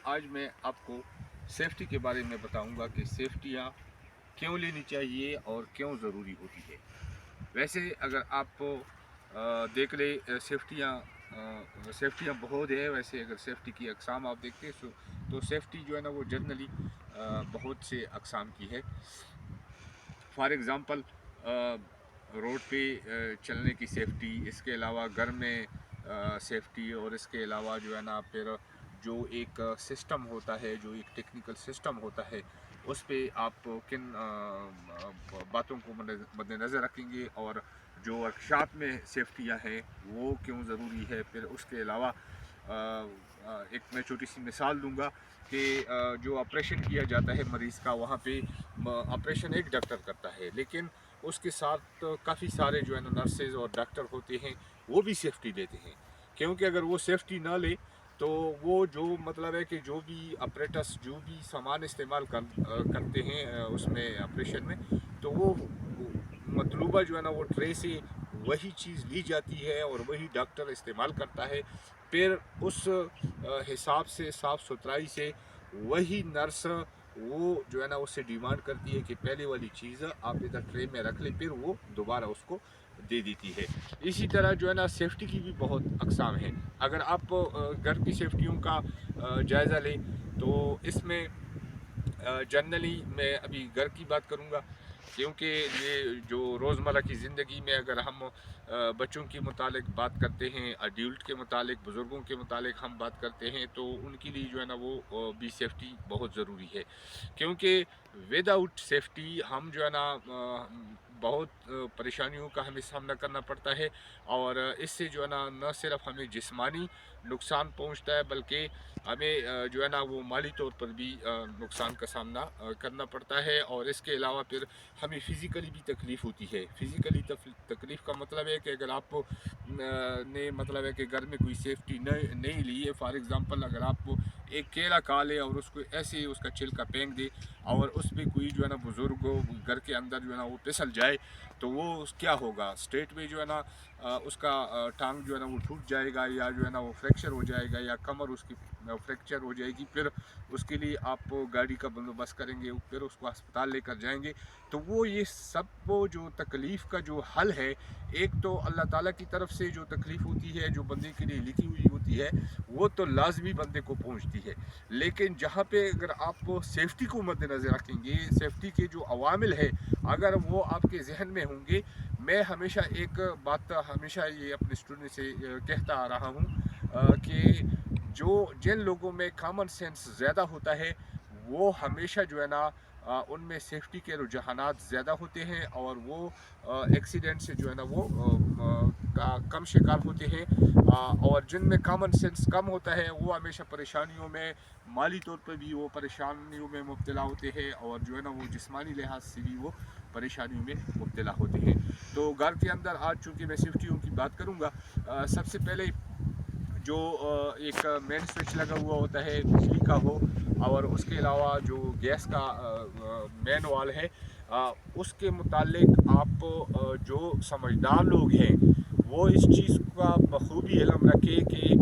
आज मैं आपको सेफ्टी के बारे में बताऊंगा कि सेफ्टियाँ क्यों लेनी चाहिए और क्यों ज़रूरी होती है। वैसे अगर आप देख ले सेफ्टियाँ बहुत है। वैसे अगर सेफ्टी की अक़साम आप देखते हैं तो सेफ्टी जो है ना वो जनरली बहुत से अक़साम की है। फॉर एग्ज़ाम्पल रोड पे चलने की सेफ्टी, इसके अलावा घर में सेफ्टी, और इसके अलावा जो है ना फिर जो एक सिस्टम होता है, जो एक टेक्निकल सिस्टम होता है, उस पे आप किन बातों को मद्देनज़र रखेंगे, और जो वर्कशॉप में सेफ्टियाँ हैं वो क्यों ज़रूरी है। फिर उसके अलावा एक मैं छोटी सी मिसाल दूंगा कि जो ऑपरेशन किया जाता है मरीज़ का, वहाँ पे ऑपरेशन एक डॉक्टर करता है, लेकिन उसके साथ काफ़ी सारे जो है ना नर्सेज और डॉक्टर होते हैं, वो भी सेफ्टी लेते हैं। क्योंकि अगर वो सेफ्टी ना ले तो वो जो मतलब है कि जो भी ऑपरेटर्स जो भी सामान इस्तेमाल करते हैं उसमें ऑपरेशन में, तो वो मतलूबा जो है ना वो ट्रे से वही चीज़ ली जाती है और वही डॉक्टर इस्तेमाल करता है। फिर उस हिसाब से साफ़ सुथराई से वही नर्स वो जो है ना उससे डिमांड करती है कि पहले वाली चीज़ आप इधर ट्रे में रख लें, फिर वो दोबारा उसको दे देती है। इसी तरह जो है ना सेफ्टी की भी बहुत अक़साम है। अगर आप घर की सेफ्टियों का जायज़ा लें तो इसमें जनरली मैं अभी घर की बात करूँगा, क्योंकि ये जो रोज़मर्रा की ज़िंदगी में अगर हम बच्चों के मुतालिक बात करते हैं, अडल्ट के मुतालिक, बुज़ुर्गों के मुतालिक हम बात करते हैं, तो उनके लिए जो है ना वो भी सेफ्टी बहुत ज़रूरी है। क्योंकि विदाउट सेफ्टी हम जो है ना बहुत परेशानियों का हमें सामना करना पड़ता है, और इससे जो है ना न सिर्फ हमें जिस्मानी नुकसान पहुंचता है, बल्कि हमें जो है ना वो माली तौर पर भी नुकसान का सामना करना पड़ता है। और इसके अलावा फिर हमें फ़िज़िकली भी तकलीफ़ होती है। फ़िज़िकली तकलीफ़ का मतलब है कि अगर आप ने मतलब है कि घर में कोई सेफ्टी नहीं ली है, फॉर एग्ज़ाम्पल अगर आप एक केला खा ले और उसको ऐसे ही उसका छिलका फेंक दे, और उस पर कोई जो है ना बुज़ुर्ग घर के अंदर जो है ना वो फिसल जाए, तो वो क्या होगा, स्ट्रेट में जो है ना उसका टांग जो है ना वो टूट जाएगा, या जो है ना वो फ्रैक्चर हो जाएगा, या कमर उसकी फ्रैक्चर हो जाएगी। फिर उसके लिए आप गाड़ी का बंदोबस्त करेंगे, फिर उसको अस्पताल लेकर जाएंगे। तो वो ये सब वो जो तकलीफ़ का जो हल है, एक तो अल्लाह ताला की तरफ से जो तकलीफ़ होती है, जो बंदे के लिए लिखी हुई होती है, वो तो लाजमी बंदे को पहुंचती है। लेकिन जहाँ पे अगर आप सेफ्टी को मद्देनज़र रखेंगे, सेफ्टी के जो अवामिल है अगर वो आपके जहन में होंगे, मैं हमेशा एक बात हमेशा ये अपने स्टूडेंट से कहता आ रहा हूँ कि जिन लोगों में कॉमन सेंस ज़्यादा होता है, वो हमेशा जो है ना उनमें सेफ्टी के रुझानात ज़्यादा होते हैं, और वो एक्सीडेंट से जो है ना वो का कम शिकार होते हैं। और जिनमें कॉमन सेंस कम होता है वो हमेशा परेशानियों में, माली तौर पर भी वो परेशानियों में मुब्तला होते हैं, और जो है ना वो जिस्मानी लिहाज से भी वो परेशानियों में मुब्तला होते हैं। तो घर के अंदर आज चूँकि मैं सेफ्टियों की बात करूँगा, सबसे पहले जो एक मेन स्विच लगा हुआ होता है बिजली का हो, और उसके अलावा जो गैस का मेन वाल है, उसके मुतालिक आप जो समझदार लोग हैं वो इस चीज़ का बखूबी इल्म रखें कि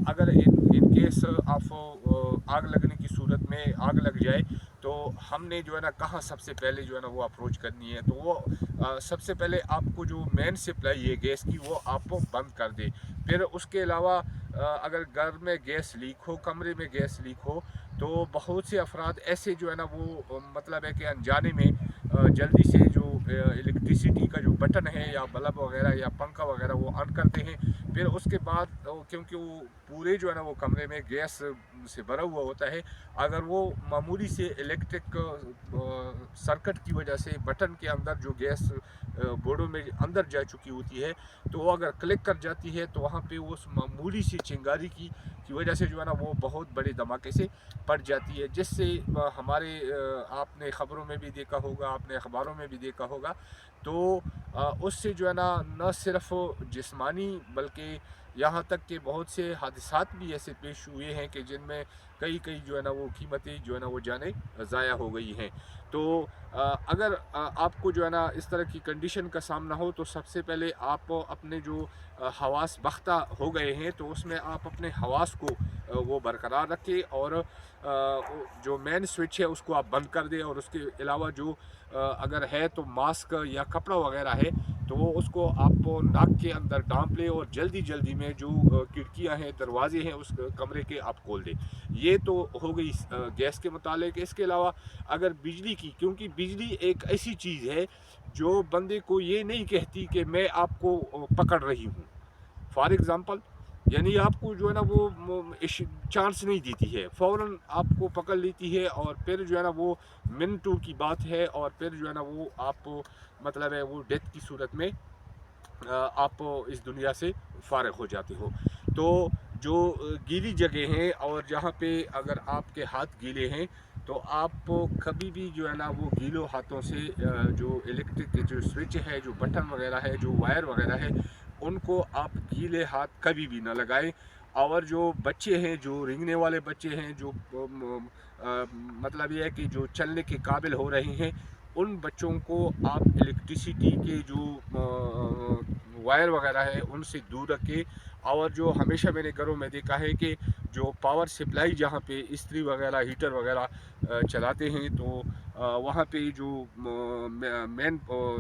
अगर इन केस आप आग लगने की सूरत में आग लग जाए, तो हमने जो है ना कहाँ सबसे पहले जो है ना वो अप्रोच करनी है। तो वो सबसे पहले आपको जो मेन सप्लाई है गैस की, वो आप बंद कर दे। फिर उसके अलावा अगर घर में गैस लीक हो, कमरे में गैस लीक हो, तो बहुत से अफराद ऐसे जो है ना वो मतलब है कि अनजाने में जल्दी से जो इलेक्ट्रिसिटी का जो बटन है, या बल्ब वगैरह या पंखा वगैरह वो ऑन करते हैं। फिर उसके बाद क्योंकि वो पूरे जो है ना वो कमरे में गैस से भरा हुआ होता है, अगर वो मामूली से इलेक्ट्रिक सर्किट की वजह से बटन के अंदर जो गैस बोर्डों में अंदर जा चुकी होती है, तो वो अगर क्लिक कर जाती है, तो वहाँ पे वो उस मामूली सी चिंगारी की वजह से जो है ना वो बहुत बड़े धमाके से पड़ जाती है, जिससे हमारे आपने ख़बरों में भी देखा होगा, आपने अखबारों में भी देखा होगा تو उससे जो है ना न सिर्फ जिस्मानी बल्कि यहाँ तक कि बहुत से हादसात भी ऐसे पेश हुए हैं कि जिनमें कई कई जो है ना वो कीमतें जो है ना वो जाने ज़ाया हो गई हैं। तो अगर आपको जो है ना इस तरह की कंडीशन का सामना हो तो सबसे पहले आप अपने जो हवास बख्ता हो गए हैं तो उसमें आप अपने हवास को वो बरकरार रखें और जो मेन स्विच है उसको आप बंद कर दें, और उसके अलावा जो अगर है तो मास्क या कपड़ा वगैरह है तो वो उसको आप नाक के अंदर डांप लें और जल्दी जल्दी में जो खिड़कियां हैं दरवाजे हैं उस कमरे के आप खोल दें। ये तो हो गई गैस के मुतालिक। इसके अलावा अगर बिजली की, क्योंकि बिजली एक ऐसी चीज़ है जो बंदे को ये नहीं कहती कि मैं आपको पकड़ रही हूँ, फॉर एग्ज़ाम्पल, यानी आपको जो है ना वो चांस नहीं देती है, फ़ौरन आपको पकड़ लेती है और फिर जो है ना वो मिनटों की बात है और फिर जो है ना वो आप मतलब है वो डेथ की सूरत में आप इस दुनिया से फारिग हो जाते हो। तो जो गीली जगह हैं और जहाँ पे अगर आपके हाथ गीले हैं तो आप कभी भी जो है ना वो गीलों हाथों से जो इलेक्ट्रिक के जो स्विच है, जो बटन वगैरह है, जो वायर वगैरह है, उनको आप गीले हाथ कभी भी ना लगाएं। और जो बच्चे हैं, जो रेंगने वाले बच्चे हैं, जो मतलब ये है कि जो चलने के काबिल हो रहे हैं, उन बच्चों को आप इलेक्ट्रिसिटी के जो वायर वगैरह है उनसे दूर रखें। और जो हमेशा मैंने घरों में देखा है कि जो पावर सप्लाई जहाँ पे इस्त्री वगैरह हीटर वगैरह चलाते हैं तो वहाँ पे जो मेन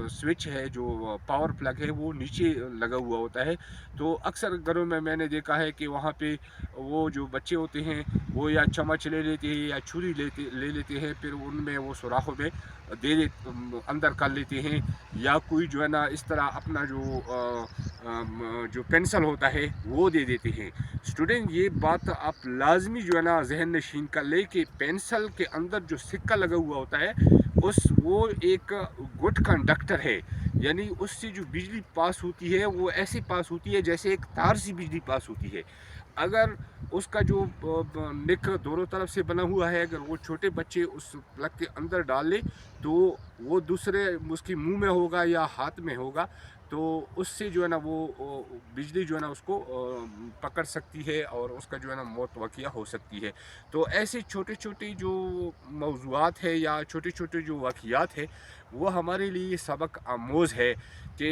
स्विच है, जो पावर प्लग है, वो नीचे लगा हुआ होता है। तो अक्सर घरों में मैंने देखा है कि वहाँ पे वो जो बच्चे होते हैं वो या चम्मच ले लेते हैं या छुरी ले लेते हैं, फिर उनमें वो सुराखों में अंदर कर लेते हैं, या कोई जो है ना इस तरह अपना जो पेंसिल होता है वो दे देते हैं। स्टूडेंट, ये बात आप लाजमी जो है ना जहन नशीन कर ले कि पेंसिल के अंदर जो सिक्का लगा हुआ होता है वो एक गुड कंडक्टर है, यानी उससे जो बिजली पास होती है वो ऐसे पास होती है जैसे एक तार से बिजली पास होती है। अगर उसका जो निक दोनों तरफ से बना हुआ है, अगर वो छोटे बच्चे उस प्लग के अंदर डाल ले तो वो दूसरे उसके मुंह में होगा या हाथ में होगा, तो उससे जो है ना वो बिजली जो है ना उसको पकड़ सकती है और उसका जो है ना मौत वाक़या हो सकती है। तो ऐसे छोटे छोटे जो मौज़ूआत है या छोटे छोटे जो वाक़यात है वो हमारे लिए सबक आमोज़ है कि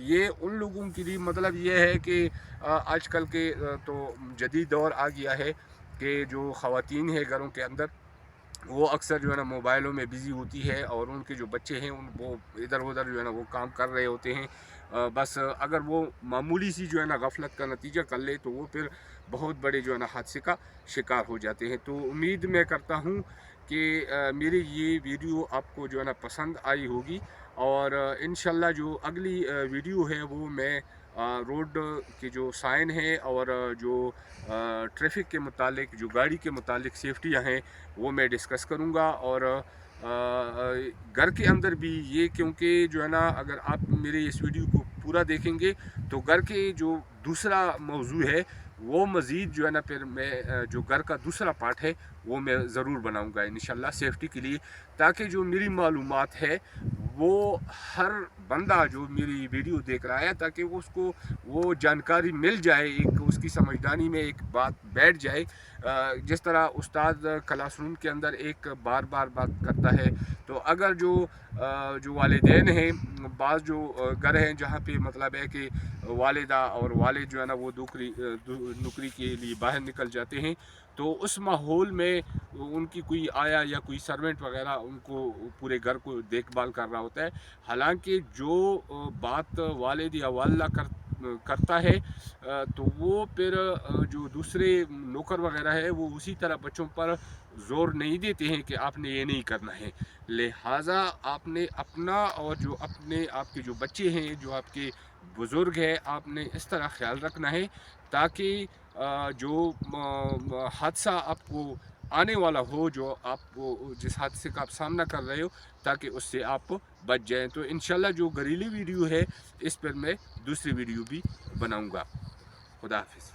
ये उन लोगों के लिए मतलब ये है कि आजकल के तो जदीद दौर आ गया है कि जो ख़वातीन है घरों के अंदर वो अक्सर जो है ना मोबाइलों में बिज़ी होती है और उनके जो बच्चे हैं वो इधर उधर जो है ना वो काम कर रहे होते हैं। बस अगर वो मामूली सी जो है ना गफलत का नतीजा कर ले तो वो फिर बहुत बड़े जो है ना हादसे का शिकार हो जाते हैं। तो उम्मीद मैं करता हूँ कि मेरी ये वीडियो आपको जो है ना पसंद आई होगी, और इंशाल्लाह जो अगली वीडियो है वो मैं रोड के जो साइन है और जो ट्रैफिक के मुतालिक, जो गाड़ी के मुतालिक सेफ्टियाँ हैं वो मैं डिस्कस करूँगा। और घर के अंदर भी ये, क्योंकि जो है ना अगर आप मेरे इस वीडियो को पूरा देखेंगे तो घर के जो दूसरा मौजू है वो मज़ीद जो है ना फिर मैं जो घर का दूसरा पार्ट है वो मैं ज़रूर बनाऊँगा इंशाल्लाह सेफ्टी के लिए, ताकि जो मेरी मालूमात है वो हर बंदा जो मेरी वीडियो देख रहा है ताकि वो उसको वो जानकारी मिल जाए, एक उसकी समझदारी में एक बात बैठ जाए। जिस तरह उस्ताद क्लासरूम के अंदर एक बार बार बात करता है, तो अगर जो वालिदैन हैं, बाज़ जो घर हैं जहाँ पे मतलब है कि वालिदा और वालिद जो है ना वो नौकरी के लिए बाहर निकल जाते हैं, तो उस माहौल में उनकी कोई आया या कोई सर्वेंट वगैरह उनको पूरे घर को देखभाल कर रहा होता है। हालांकि जो बात वालिद या वालिदा करता है तो वो फिर जो दूसरे नौकर वगैरह है वो उसी तरह बच्चों पर ज़ोर नहीं देते हैं कि आपने ये नहीं करना है। लिहाजा आपने अपना और जो अपने आपके जो बच्चे हैं, जो आपके बुज़ुर्ग हैं, आपने इस तरह ख्याल रखना है ताकि जो हादसा आपको आने वाला हो, जो आप जिस हादसे का आप सामना कर रहे हो, ताकि उससे आप बच जाएं। तो इंशाल्लाह जो घरेलू वीडियो है इस पर मैं दूसरी वीडियो भी बनाऊंगा। खुदा हाफिज़।